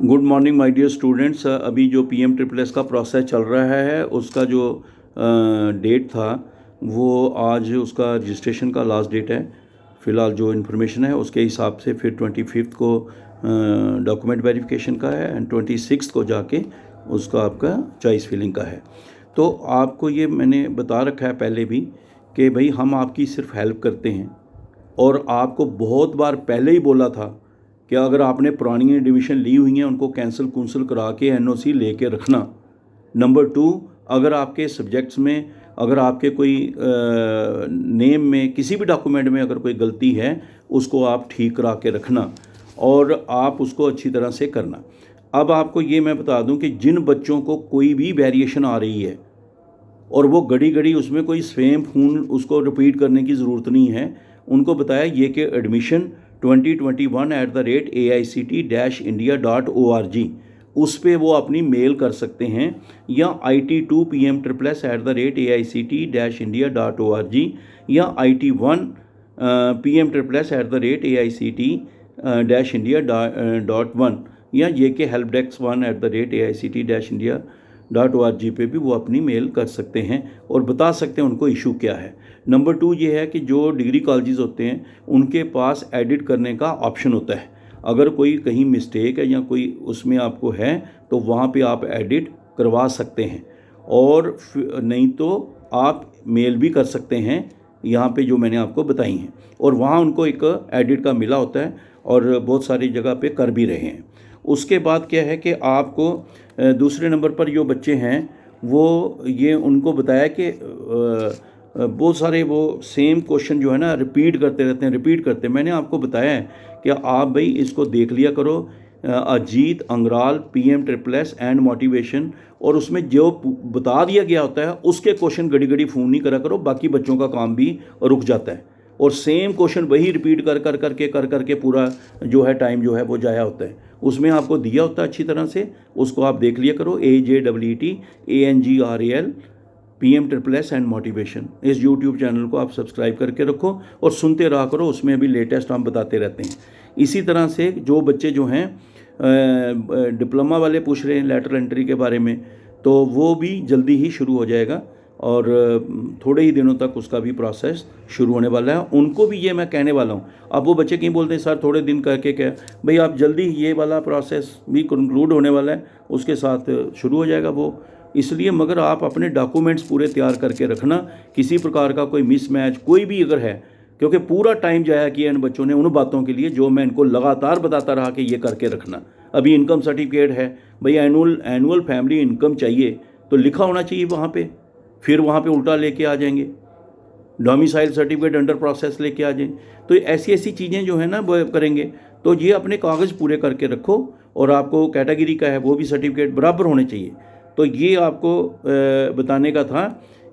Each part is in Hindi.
Good morning my dear students. अभी जो पीएम ट्रिपल एस का प्रोसेस चल रहा है उसका जो डेट था वो आज उसका रजिस्ट्रेशन का लास्ट डेट है। फ़िलहाल जो इन्फॉर्मेशन है उसके हिसाब से फिर 25 को डॉक्यूमेंट वेरिफिकेशन का है एंड 26 को जाके उसका आपका चॉइस फिलिंग का है। तो आपको ये मैंने बता रखा है पहले भी कि भाई हम आपकी सिर्फ हेल्प करते हैं, और आपको बहुत बार पहले ही बोला था कि अगर आपने पुरानी एडमिशन ली हुई हैं उनको कैंसिल करा के एनओसी लेके रखना। नंबर 2, अगर आपके सब्जेक्ट्स में अगर आपके कोई नेम में किसी भी डॉक्यूमेंट में अगर कोई गलती है उसको आप ठीक करा के रखना और आप उसको अच्छी तरह से करना। अब आपको ये मैं बता दूं कि जिन बच्चों को कोई भी वेरिएशन आ रही है और वो घड़ी घड़ी उसमें कोई सेम खून उसको रिपीट करने की ज़रूरत नहीं है, उनको बताया ये कि एडमिशन 2021@AICT-India.org उस पर वो अपनी मेल कर सकते हैं, या IT2PMSSS@AICT-India.org या IT1 PMSSS@AICT-India.1 या JK हेल्पडेस्क 1@AICT-India.org पे भी वो अपनी मेल कर सकते हैं और बता सकते हैं उनको इशू क्या है। नंबर 2 ये है कि जो डिग्री कॉलेजेस होते हैं उनके पास एडिट करने का ऑप्शन होता है। अगर कोई कहीं मिस्टेक है या कोई उसमें आपको है तो वहाँ पे आप एडिट करवा सकते हैं, और नहीं तो आप मेल भी कर सकते हैं यहाँ पे जो मैंने आपको बताई हैं, और वहाँ उनको एक एडिट का मिला होता है और बहुत सारी जगह पे कर भी रहे हैं। उसके बाद क्या है कि आपको दूसरे नंबर पर जो बच्चे हैं वो ये उनको बताया कि बहुत सारे वो सेम क्वेश्चन जो है ना रिपीट करते रहते हैं। मैंने आपको बताया है कि आप भाई इसको देख लिया करो, Ajeet Angral PM triple S and motivation, और उसमें जो बता दिया गया होता है उसके क्वेश्चन घड़ी घड़ी फ़ोन नहीं करा करो, बाकी बच्चों का काम भी रुक जाता है और सेम क्वेश्चन वही रिपीट कर करके पूरा जो है टाइम जो है वो जाया होता है। उसमें आपको दिया होता है अच्छी तरह से, उसको आप देख लिया करो। AJEETANGRAL PM triple S and motivation, इस यूट्यूब चैनल को आप सब्सक्राइब करके रखो और सुनते रहा करो, उसमें भी लेटेस्ट हम बताते रहते हैं। इसी तरह से जो बच्चे जो हैं डिप्लोमा वाले पूछ रहे हैं लेटर एंट्री के बारे में, तो वो भी जल्दी ही शुरू हो जाएगा और थोड़े ही दिनों तक उसका भी प्रोसेस शुरू होने वाला है। उनको भी ये मैं कहने वाला हूँ। अब वो बच्चे कहीं बोलते हैं सर थोड़े दिन करके क्या, भाई आप जल्दी ये वाला प्रोसेस भी कंक्लूड होने वाला है, उसके साथ शुरू हो जाएगा वो। इसलिए मगर आप अपने डॉक्यूमेंट्स पूरे तैयार करके रखना, किसी प्रकार का कोई मिसमैच कोई भी अगर है, क्योंकि पूरा टाइम जाया किया इन बच्चों ने उन बातों के लिए जो मैं इनको लगातार बताता रहा कि ये करके रखना। अभी इनकम सर्टिफिकेट है, भाई एनुअल फैमिली इनकम चाहिए तो लिखा होना चाहिए वहाँ पे, फिर वहाँ पे उल्टा लेके आ जाएंगे डोमिसाइल सर्टिफिकेट अंडर प्रोसेस लेके आ जाएंगे। तो ऐसी ऐसी चीज़ें जो है ना वो करेंगे, तो ये अपने कागज़ पूरे करके रखो, और आपको कैटेगरी का है वो भी सर्टिफिकेट बराबर होने चाहिए। तो ये आपको बताने का था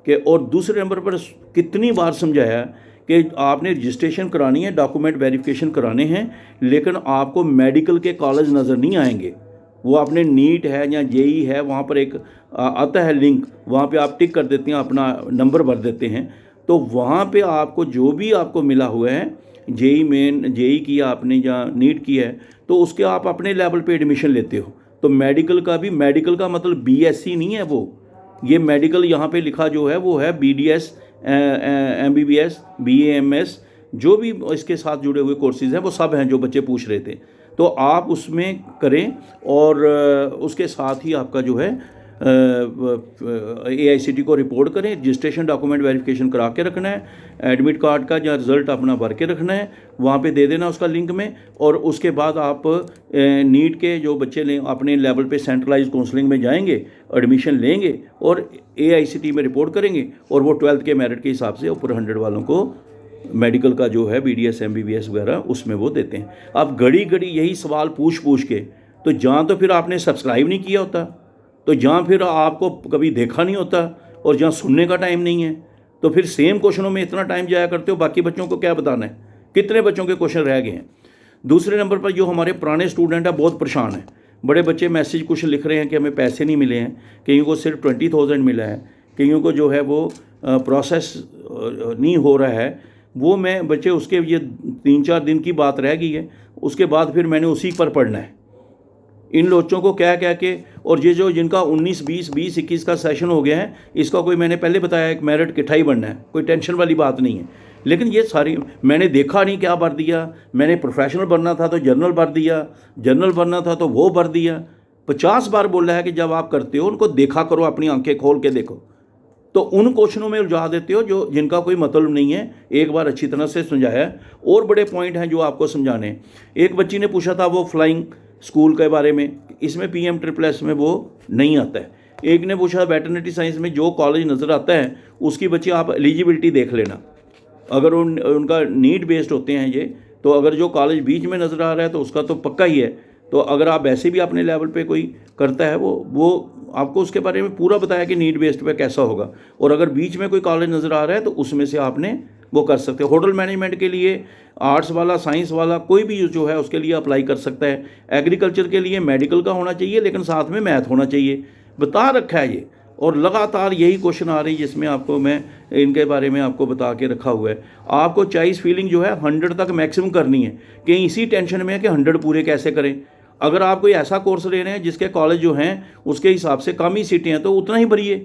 कि, और दूसरे नंबर पर कितनी बार समझाया कि आपने रजिस्ट्रेशन करानी है, डॉक्यूमेंट वेरिफिकेशन कराने हैं, लेकिन आपको मेडिकल के कॉलेज नज़र नहीं आएंगे। वो आपने नीट है या जेई है, वहाँ पर एक आता है लिंक, वहाँ पे आप टिक कर देते हैं, अपना नंबर भर देते हैं, तो वहाँ पे आपको जो भी आपको मिला हुआ है, जेई मेन जेई किया आपने या नीट की है, तो उसके आप अपने लेवल पे एडमिशन लेते हो। तो मेडिकल का भी, मेडिकल का मतलब बीएससी नहीं है वो, ये मेडिकल यहाँ पे लिखा जो है वो है बीडीएस, एमबीबीएस, बीएएमएस, जो भी इसके साथ जुड़े हुए कोर्सेज़ हैं वो सब हैं जो बच्चे पूछ रहे थे। तो आप उसमें करें, और उसके साथ ही आपका जो है AICT को रिपोर्ट करें, रजिस्ट्रेशन डॉक्यूमेंट वेरिफिकेशन करा के रखना है, एडमिट कार्ड का या रिज़ल्ट अपना भर के रखना है, वहाँ पे दे देना उसका लिंक में, और उसके बाद आप नीट के जो बच्चे लें अपने लेवल पे सेंट्रलाइज काउंसलिंग में जाएंगे, एडमिशन लेंगे और AICT में रिपोर्ट करेंगे, और वो 12th के मेरिट के हिसाब से ऊपर 100 वालों को मेडिकल का जो है BDS MBBS वगैरह उसमें वो देते हैं। अब घड़ी घड़ी यही सवाल पूछ के, तो जहाँ तो फिर आपने सब्सक्राइब नहीं किया होता, तो जहाँ फिर आपको कभी देखा नहीं होता, और जहाँ सुनने का टाइम नहीं है, तो फिर सेम क्वेश्चनों में इतना टाइम जाया करते हो, बाकी बच्चों को क्या बताना है, कितने बच्चों के क्वेश्चन रह गए हैं। दूसरे नंबर पर जो हमारे पुराने स्टूडेंट हैं बहुत परेशान हैं, बड़े बच्चे मैसेज कुछ लिख रहे हैं कि हमें पैसे नहीं मिले हैं, कईयों को सिर्फ 20,000 मिला है, कईयों को जो है वो प्रोसेस नहीं हो रहा है। वो मैं बच्चे उसके ये 3-4 दिन की बात रह गई है, उसके बाद फिर मैंने उसी पर पढ़ना है। इन लोचों को कह कह के। और ये जो जिनका 19, 20, 21 का सेशन हो गया है, इसका कोई मैंने पहले बताया एक मेरिट किट्ठा ही बनना है, कोई टेंशन वाली बात नहीं है। लेकिन ये सारी मैंने देखा नहीं क्या भर दिया, मैंने प्रोफेशनल बनना था तो जनरल भर दिया, जनरल बनना था तो वो भर दिया। 50 बार बोला है कि जब आप करते हो उनको देखा करो, अपनी आंखें खोल के देखो। तो उन क्वेश्चनों में उलझा देते हो जो जिनका कोई मतलब नहीं है। एक बार अच्छी तरह से समझाया। और बड़े पॉइंट हैं जो आपको समझाने हैं। एक बच्ची ने पूछा था वो फ्लाइंग स्कूल के बारे में, इसमें PM-SSS में वो नहीं आता है। एक ने पूछा वेटरनरी साइंस में जो कॉलेज नज़र आता है उसकी बच्ची आप एलिजिबिलिटी देख लेना, अगर उनका नीड बेस्ड होते हैं ये, तो अगर जो कॉलेज बीच में नज़र आ रहा है तो उसका तो पक्का ही है। तो अगर आप ऐसे भी अपने लेवल पे कोई करता है वो आपको उसके बारे में पूरा बताया कि नीड बेस्ड पे कैसा होगा। और अगर बीच में कोई कॉलेज नज़र आ रहा है तो उसमें से आपने वो कर सकते हो। होटल मैनेजमेंट के लिए आर्ट्स वाला, साइंस वाला कोई भी जो है उसके लिए अप्लाई कर सकता है। एग्रीकल्चर के लिए मेडिकल का होना चाहिए, लेकिन साथ में मैथ होना चाहिए, बता रखा है ये। और लगातार यही क्वेश्चन आ रही है जिसमें आपको मैं इनके बारे में आपको बता के रखा हुआ है। आपको चॉइस फिलिंग जो है 100 तक मैक्सिमम करनी है, कि इसी टेंशन में है कि 100 पूरे कैसे करें। अगर आप कोई ऐसा कोर्स ले रहे हैं जिसके कॉलेज जो हैं उसके हिसाब से कम ही सीटें हैं तो उतना ही भरिए।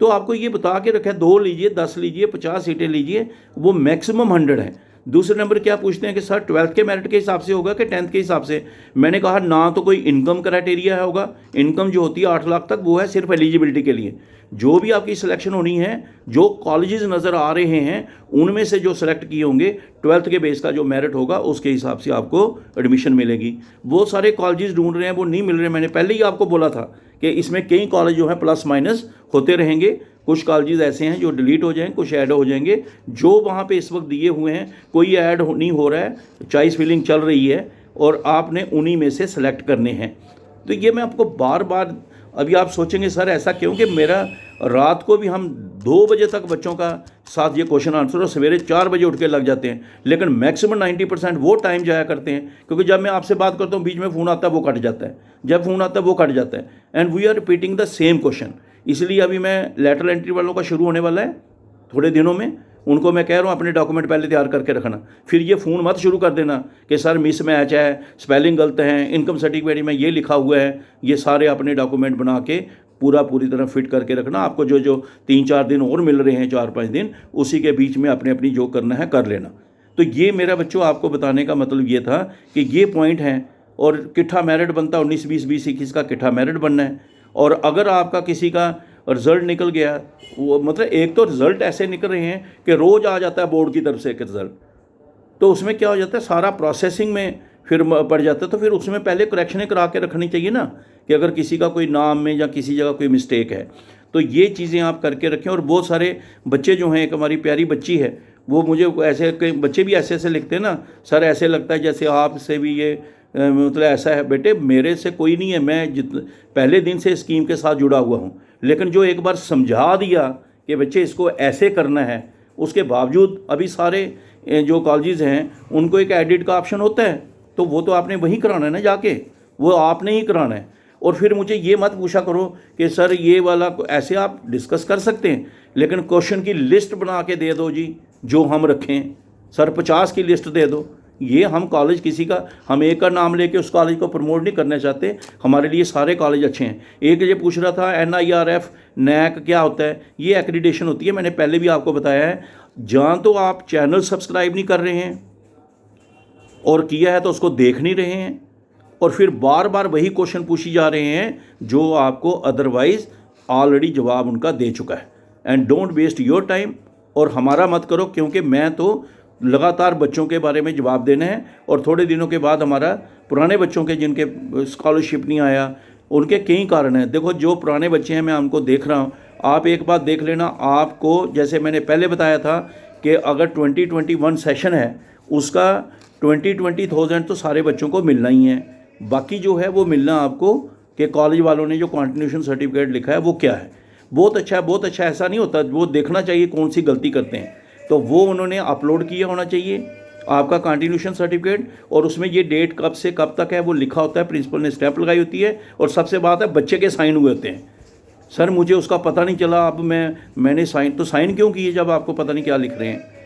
तो आपको ये बता के रखा है 2 लीजिए, 10 लीजिए, 50 सीटें लीजिए, वो मैक्सिमम 100 है। दूसरे नंबर क्या पूछते हैं कि सर 12th के मेरिट के हिसाब से होगा कि 10th के हिसाब से। मैंने कहा ना तो कोई इनकम क्राइटेरिया होगा, इनकम जो होती है 8 लाख तक वो है सिर्फ एलिजिबिलिटी के लिए। जो भी आपकी सिलेक्शन होनी है, जो कॉलेजेस नज़र आ रहे हैं उनमें से जो सेलेक्ट किए होंगे 12th के बेस का जो मेरिट होगा उसके हिसाब से आपको एडमिशन मिलेगी। वो सारे कॉलेजेस ढूंढ रहे हैं, वो नहीं मिल रहे। मैंने पहले ही आपको बोला था कि इसमें कई कॉलेज जो हैं प्लस माइनस होते रहेंगे। कुछ कॉलेजेस ऐसे हैं जो डिलीट हो जाएंगे, कुछ ऐड हो जाएंगे। जो वहाँ पे इस वक्त दिए हुए हैं कोई ऐड नहीं हो रहा है, चॉइस फिलिंग चल रही है और आपने उन्हीं में से सेलेक्ट करने हैं। तो ये मैं आपको बार बार, अभी आप सोचेंगे सर ऐसा क्यों, कि मेरा रात को भी हम 2 बजे तक बच्चों का साथ ये क्वेश्चन आंसर, और सवेरे 4 बजे उठ के लग जाते हैं। लेकिन मैक्सिमम 90% वो टाइम जाया करते हैं, क्योंकि जब मैं आपसे बात करता हूँ बीच में फ़ोन आता है वो कट जाता है, जब फ़ोन आता है वो कट जाता है। And we are repeating the same question. इसलिए अभी मैं लेटरल एंट्री वालों का शुरू होने वाला है थोड़े दिनों में, उनको मैं कह रहा हूँ अपने डॉक्यूमेंट पहले तैयार करके रखना। फिर ये फ़ोन मत शुरू कर देना कि सर मिस मैच है, स्पेलिंग गलत है, इनकम सर्टिफिकेट में ये लिखा हुआ है। ये सारे अपने डॉक्यूमेंट बना के पूरी तरह फिट करके रखना। आपको जो 3-4 दिन और मिल रहे हैं, 4-5 दिन, उसी के बीच में अपने अपनी जो करना है कर लेना। तो ये मेरा बच्चों आपको बताने का मतलब ये था कि ये पॉइंट हैं। और किट्ठा मेरिट बनता 19, 20, 21 का किट्ठा मेरिट बनना है। और अगर आपका किसी का रिज़ल्ट निकल गया, वो मतलब एक तो रिज़ल्ट ऐसे निकल रहे हैं कि रोज़ आ जाता है बोर्ड की तरफ से एक रिज़ल्ट, तो उसमें क्या हो जाता है सारा प्रोसेसिंग में फिर पड़ जाता है। तो फिर उसमें पहले करेक्शनें करा के रखनी चाहिए ना, कि अगर किसी का कोई नाम में या किसी जगह कोई मिस्टेक है तो ये चीज़ें आप करके रखें। और बहुत सारे बच्चे जो हैं, एक हमारी प्यारी बच्ची है, वो मुझे ऐसे, कई बच्चे भी ऐसे ऐसे लिखते हैं ना, सर ऐसे लगता है जैसे आपसे भी ये मतलब ऐसा है। बेटे मेरे से कोई नहीं है, मैं पहले दिन से स्कीम के साथ जुड़ा हुआ हूँ। लेकिन जो एक बार समझा दिया कि बच्चे इसको ऐसे करना है, उसके बावजूद अभी सारे जो कॉलेजेस हैं उनको एक एडिट का ऑप्शन होता है, तो वो तो आपने वहीं कराना है ना, जाके वो आपने ही कराना है। और फिर मुझे ये मत पूछा करो कि सर ये वाला, ऐसे आप डिस्कस कर सकते हैं लेकिन क्वेश्चन की लिस्ट बना के दे दो जी, जो हम रखें। सर 50 की लिस्ट दे दो। ये हम कॉलेज किसी का, हम एक का नाम लेके उस कॉलेज को प्रमोट नहीं करना चाहते, हमारे लिए सारे कॉलेज अच्छे हैं। एक ये पूछ रहा था NIRF NAC क्या होता है, ये एक्रीडिटेशन होती है, मैंने पहले भी आपको बताया है। जहाँ तो आप चैनल सब्सक्राइब नहीं कर रहे हैं और किया है तो उसको देख नहीं रहे हैं, और फिर बार बार वही क्वेश्चन पूछी जा रहे हैं जो आपको अदरवाइज़ ऑलरेडी जवाब उनका दे चुका है। And don't waste your time, और हमारा मत करो, क्योंकि मैं तो लगातार बच्चों के बारे में जवाब देना है। और थोड़े दिनों के बाद हमारा पुराने बच्चों के जिनके स्कॉलरशिप नहीं आया, उनके कई कारण हैं। देखो जो पुराने बच्चे हैं मैं उनको देख रहा हूँ, आप एक बात देख लेना, आपको जैसे मैंने पहले बताया था कि अगर 2021 सेशन है उसका 20,000 तो सारे बच्चों को मिलना ही है। बाकी जो है वो मिलना आपको कि कॉलेज वालों ने जो कॉन्टिन्यूशन सर्टिफिकेट लिखा है वो क्या है। बहुत अच्छा है, बहुत अच्छा। ऐसा नहीं होता, वो देखना चाहिए कौन सी गलती करते हैं, तो वो उन्होंने अपलोड किया होना चाहिए आपका कॉन्टिन्यूशन सर्टिफिकेट, और उसमें ये डेट कब से कब तक है वो लिखा होता है, प्रिंसिपल ने स्टैंप लगाई होती है, और सबसे बात है बच्चे के साइन हुए होते हैं। सर मुझे उसका पता नहीं चला, अब मैंने साइन क्यों किए जब आपको पता नहीं क्या लिख रहे हैं।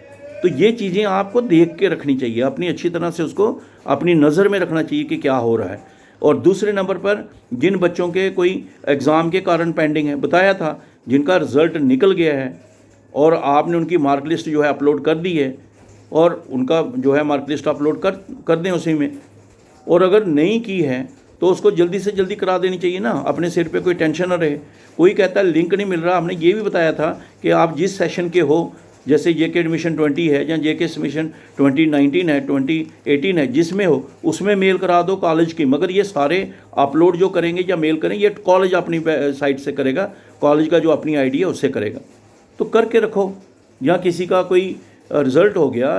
तो ये चीज़ें आपको देख के रखनी चाहिए, अपनी अच्छी तरह से उसको अपनी नज़र में रखना चाहिए कि क्या हो रहा है। और दूसरे नंबर पर जिन बच्चों के कोई एग्ज़ाम के कारण पेंडिंग है, बताया था, जिनका रिज़ल्ट निकल गया है और आपने उनकी मार्क लिस्ट जो है अपलोड कर दी है, और उनका जो है मार्क लिस्ट अपलोड कर दें उसी में। और अगर नहीं की है तो उसको जल्दी से जल्दी करा देनी चाहिए ना, अपने सिर पे कोई टेंशन ना रहे। कोई कहता है लिंक नहीं मिल रहा, हमने ये भी बताया था कि आप जिस सेशन के हो, जैसे जेके एडमिशन 20 है या जेके एडमिशन 2019 है, 2018 है, जिसमें हो उसमें मेल करा दो कॉलेज की। मगर ये सारे अपलोड जो करेंगे या मेल करेंगे, ये कॉलेज अपनी साइट से करेगा, कॉलेज का जो अपनी आईडी है उससे करेगा। तो करके रखो। या किसी का कोई रिज़ल्ट हो गया,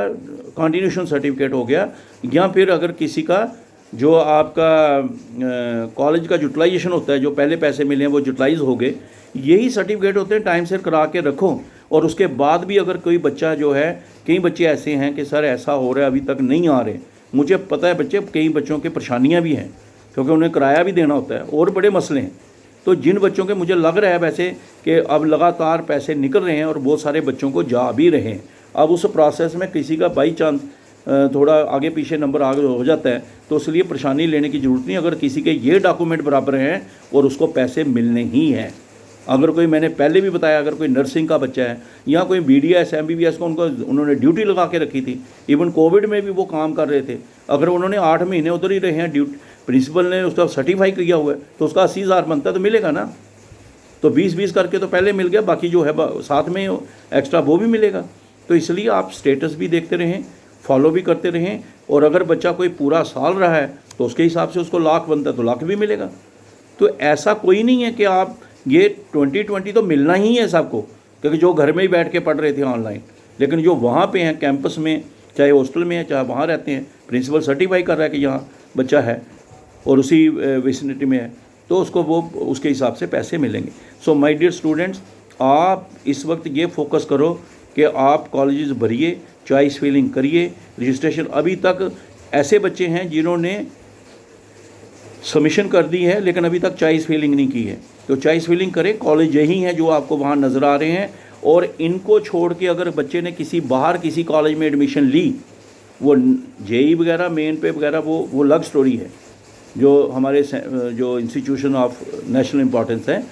कंटिन्यूशन सर्टिफिकेट हो गया, या फिर अगर किसी का जो आपका कॉलेज का यूटिलाइजेशन होता है, जो पहले पैसे मिले हैं वो यूटिलाइज हो गए, यही सर्टिफिकेट होते हैं, टाइम से करा के रखो। और उसके बाद भी अगर कोई बच्चा जो है, कई बच्चे ऐसे हैं कि सर ऐसा हो रहा है अभी तक नहीं आ रहे, मुझे पता है बच्चे, कई बच्चों के परेशानियां भी हैं क्योंकि उन्हें किराया भी देना होता है और बड़े मसले हैं। तो जिन बच्चों के मुझे लग रहा है वैसे कि अब लगातार पैसे निकल रहे हैं और बहुत सारे बच्चों को जा भी रहे हैं, अब उस प्रोसेस में किसी का बाई चांस थोड़ा आगे पीछे नंबर आगे हो जाता है तो इसलिए परेशानी लेने की ज़रूरत नहीं। अगर किसी के ये डॉक्यूमेंट बराबर हैं और उसको पैसे मिलने ही हैं। अगर कोई, मैंने पहले भी बताया, अगर कोई नर्सिंग का बच्चा है या कोई BDS MBBS को उन्होंने ड्यूटी लगा के रखी थी, इवन कोविड में भी वो काम कर रहे थे, अगर उन्होंने 8 महीने उधर ही रहे हैं, प्रिंसिपल ने उसका सर्टिफाई किया हुआ है, तो उसका 80,000 बनता तो मिलेगा ना। तो 20-20 करके तो पहले मिल गया, बाकी जो है साथ में एक्स्ट्रा वो भी मिलेगा। तो इसलिए आप स्टेटस भी देखते रहें, फॉलो भी करते रहें, और अगर बच्चा कोई पूरा साल रहा है तो उसके हिसाब से उसको लाख बनता है तो लाख भी मिलेगा। तो ऐसा कोई नहीं है कि आप ये 2020 तो मिलना ही है सबको, क्योंकि जो घर में ही बैठ के पढ़ रहे थे ऑनलाइन, लेकिन जो वहाँ पे हैं कैंपस में, चाहे हॉस्टल में है चाहे वहाँ रहते हैं, प्रिंसिपल सर्टिफाई कर रहा है कि यहाँ बच्चा है और उसी विसिनिटी में है, तो उसको वो उसके हिसाब से पैसे मिलेंगे। सो माय डियर स्टूडेंट्स, आप इस वक्त ये फोकस करो कि आप कॉलेजेस भरिए, चॉइस फिलिंग करिए, रजिस्ट्रेशन। अभी तक ऐसे बच्चे हैं जिन्होंने सबमिशन कर दी है लेकिन अभी तक चॉइस फिलिंग नहीं की है, तो चॉइस फिलिंग करें। कॉलेज यही हैं जो आपको वहाँ नज़र आ रहे हैं, और इनको छोड़ के अगर बच्चे ने किसी बाहर किसी कॉलेज में एडमिशन ली, वो JEE वगैरह मेन पे वगैरह वो अलग स्टोरी है। जो हमारे जो इंस्टीट्यूशन ऑफ नेशनल इंपॉर्टेंस है,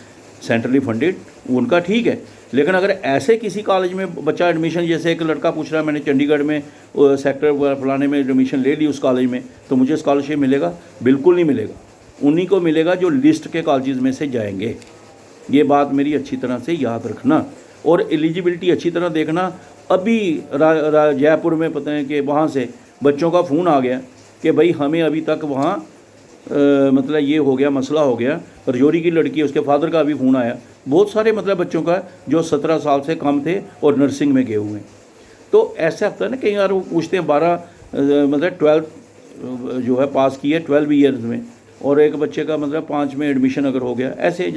सेंट्रली फंडेड, उनका ठीक है। लेकिन अगर ऐसे किसी कॉलेज में बच्चा एडमिशन, जैसे एक लड़का पूछ रहा है मैंने चंडीगढ़ में सेक्टर फलाने में एडमिशन ले ली उस कॉलेज में, तो मुझे स्कॉलरशिप मिलेगा? बिल्कुल नहीं मिलेगा। उन्हीं को मिलेगा जो लिस्ट के कॉलेजेस में से जाएंगे। ये बात मेरी अच्छी तरह से याद रखना, और एलिजिबिलिटी अच्छी तरह देखना। अभी जयपुर में पता है कि वहाँ से बच्चों का फ़ोन आ गया कि भाई हमें अभी तक वहाँ मतलब ये हो गया, मसला हो गया। रजौरी की लड़की है, उसके फादर का भी फ़ोन आया, बहुत सारे मतलब बच्चों का जो 17 साल से कम थे और नर्सिंग में गए हुए हैं। तो ऐसा होता है ना, कई बार वो पूछते हैं 12 मतलब 12 जो है पास की है 12 ईयर्स में, और एक बच्चे का मतलब 5 में एडमिशन अगर हो गया, ऐसे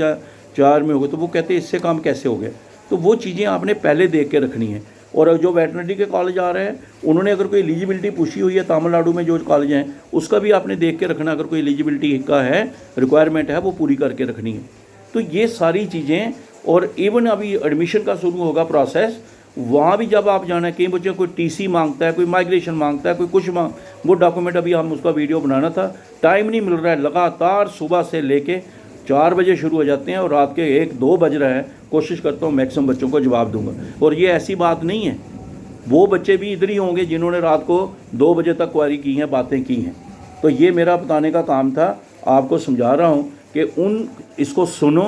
4 में हो गया, तो वो कहते हैं इससे काम कैसे हो गया। तो वो चीज़ें आपने पहले देख के रखनी है। और जो वेटनरी के कॉलेज आ रहे हैं, उन्होंने अगर कोई एलिजिबिलिटी पूछी हुई है, तमिलनाडु में जो कॉलेज हैं उसका भी आपने देख के रखना। अगर कोई एलिजिबिलिटी का है, रिक्वायरमेंट है, वो पूरी करके रखनी है। तो ये सारी चीज़ें, और इवन अभी एडमिशन का शुरू होगा प्रोसेस, वहाँ भी जब आप जाना है, कई बच्चे कोई TC मांगता है, कोई माइग्रेशन मांगता है, कोई कुछ वो डॉक्यूमेंट, अभी हम उसका वीडियो बनाना था, टाइम नहीं मिल रहा है। लगातार सुबह से लेके 4 बजे शुरू हो जाते हैं और रात के 1-2 बज रहा है। कोशिश करता हूँ मैक्सिमम बच्चों को जवाब दूंगा। और ये ऐसी बात नहीं है, वो बच्चे भी इधर ही होंगे जिन्होंने रात को 2 बजे तक क्वारी की हैं, बातें की हैं। तो ये मेरा बताने का काम था, आपको समझा रहा हूँ कि इसको सुनो।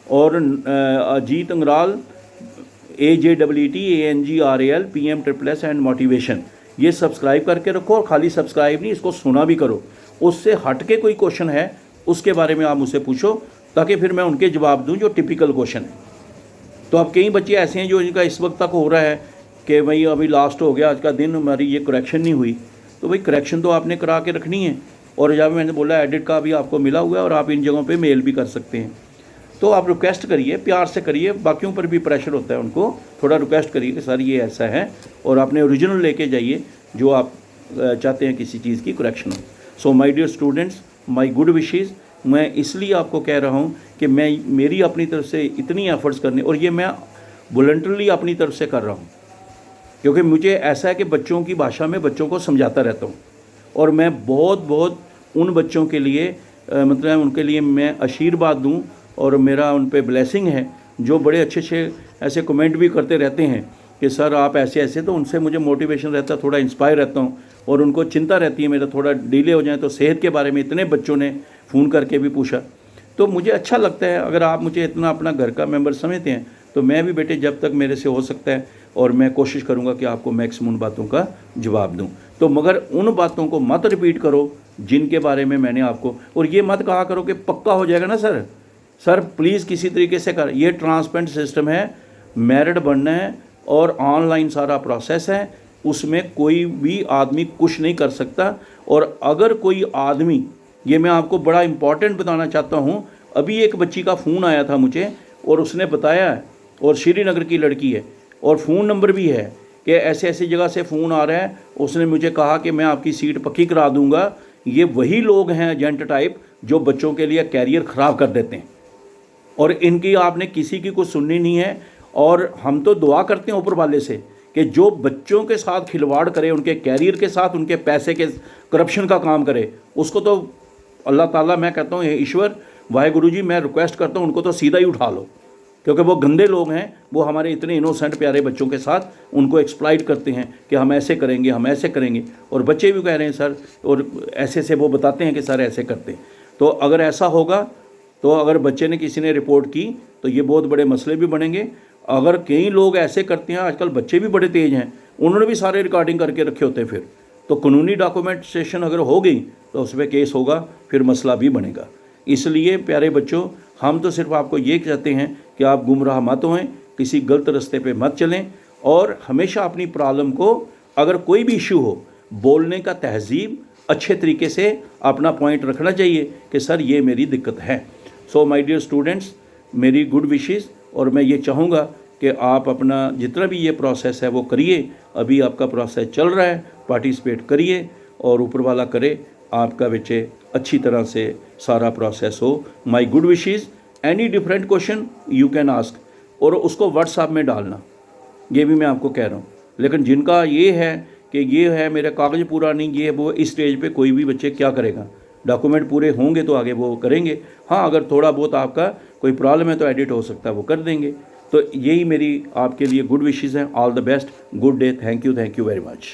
और Ajeet Angral AJEETANGRAL PM++ and motivation, ये सब्सक्राइब करके रखो। और खाली सब्सक्राइब नहीं, इसको सुना भी करो। उससे हट के कोई क्वेश्चन है उसके बारे में आप मुझसे पूछो, ताकि फिर मैं उनके जवाब दूं जो टिपिकल क्वेश्चन है। तो अब कई बच्चे ऐसे हैं जो इनका इस वक्त तक हो रहा है कि भाई अभी लास्ट हो गया, आज का दिन हमारी ये करेक्शन नहीं हुई। तो भाई करेक्शन तो आपने करा के रखनी है। और जब मैंने बोला एडिट का भी आपको मिला हुआ है, और आप इन जगहों पे मेल भी कर सकते हैं। तो आप रिक्वेस्ट करिए, प्यार से करिए, बाकियों पर भी प्रेशर होता है, उनको थोड़ा रिक्वेस्ट करिए कि सर ये ऐसा है, और आपने ओरिजिनल लेके जाइए जो आप चाहते हैं किसी चीज़ की करेक्शन हो। So my dear students, my good wishes. मैं इसलिए आपको कह रहा हूँ कि मेरी अपनी तरफ से इतनी एफर्ट्स करने, और ये मैं वॉलंटरली अपनी तरफ से कर रहा हूँ, क्योंकि मुझे ऐसा है कि बच्चों की भाषा में बच्चों को समझाता रहता हूँ। और मैं बहुत उन बच्चों के लिए मतलब उनके लिए मैं आशीर्वाद दूं और मेरा उन पे ब्लेसिंग है, जो बड़े अच्छे अच्छे ऐसे कमेंट भी करते रहते हैं कि सर आप ऐसे ऐसे, तो उनसे मुझे मोटिवेशन रहता है, थोड़ा इंस्पायर रहता हूँ। और उनको चिंता रहती है मेरा थोड़ा डिले हो जाए तो सेहत के बारे में इतने बच्चों ने फ़ोन करके भी पूछा। तो मुझे अच्छा लगता है, अगर आप मुझे इतना अपना घर का मेंबर समझते हैं तो मैं भी बेटे जब तक मेरे से हो सकता है और मैं कोशिश करूँगा कि आपको मैक्सिमम उन बातों का जवाब दूँ। तो मगर उन बातों को मत रिपीट करो जिनके बारे में मैंने आपको, और ये मत कहा करो कि पक्का हो जाएगा ना सर। सर प्लीज़ किसी तरीके से कर, ये ट्रांसपेरेंट सिस्टम है, मेरिट बनना है और ऑनलाइन सारा प्रोसेस है, उसमें कोई भी आदमी कुछ नहीं कर सकता। और अगर कोई आदमी, ये मैं आपको बड़ा इम्पॉर्टेंट बताना चाहता हूँ, अभी एक बच्ची का फ़ोन आया था मुझे और उसने बताया है, और श्रीनगर की लड़की है और फ़ोन नंबर भी है कि ऐसे ऐसी जगह से फ़ोन आ रहा है, उसने मुझे कहा कि मैं आपकी सीट पक्की करा दूंगा। ये वही लोग हैं एजेंट टाइप जो बच्चों के लिए कैरियर ख़राब कर देते हैं, और इनकी आपने किसी की कुछ सुननी नहीं है। और हम तो दुआ करते हैं ऊपर वाले से कि जो बच्चों के साथ खिलवाड़ करे, उनके कैरियर के साथ, उनके पैसे के करप्शन का काम करे, उसको तो अल्लाह ताला, मैं कहता हूँ ईश्वर वाहेगुरु जी, मैं रिक्वेस्ट करता हूँ उनको तो सीधा ही उठा लो, क्योंकि वो गंदे लोग हैं। वो हमारे इतने इनोसेंट प्यारे बच्चों के साथ उनको एक्सप्लॉइट करते हैं कि हम ऐसे करेंगे, हम ऐसे करेंगे, और बच्चे भी कह रहे हैं सर, और ऐसे से वो बताते हैं कि सर ऐसे करते हैं। तो अगर ऐसा होगा तो अगर बच्चे ने किसी ने रिपोर्ट की तो ये बहुत बड़े मसले भी बनेंगे। अगर कई लोग ऐसे करते हैं, आजकल बच्चे भी बड़े तेज़ हैं, उन्होंने भी सारे रिकॉर्डिंग करके रखे होते हैं, फिर तो कानूनी डॉक्यूमेंटेशन अगर हो गई तो उस पर केस होगा, फिर मसला भी बनेगा। इसलिए प्यारे बच्चों, हम तो सिर्फ आपको ये कहते हैं कि आप गुमराह मत होएं, किसी गलत रास्ते पे मत चलें, और हमेशा अपनी प्रॉब्लम को, अगर कोई भी इशू हो, बोलने का तहजीब अच्छे तरीके से अपना पॉइंट रखना चाहिए कि सर ये मेरी दिक्कत है। सो माय डियर स्टूडेंट्स, मेरी गुड विशेस, और मैं ये चाहूँगा कि आप अपना जितना भी ये प्रोसेस है वो करिए। अभी आपका प्रोसेस चल रहा है, पार्टिसिपेट करिए और ऊपर वाला करे आपका बच्चे अच्छी तरह से सारा प्रोसेस हो। My good wishes. Any different question you can ask, और उसको व्हाट्सएप में डालना, ये भी मैं आपको कह रहा हूँ। लेकिन जिनका ये है कि ये है मेरा कागज़ पूरा नहीं, ये वो, इस स्टेज पे कोई भी बच्चे क्या करेगा, डॉक्यूमेंट पूरे होंगे तो आगे वो करेंगे। हाँ, अगर थोड़ा बहुत आपका कोई प्रॉब्लम है तो एडिट हो सकता है, वो कर देंगे। तो यही मेरी आपके लिए गुड विशेस हैं। All the best, good day, thank you very much.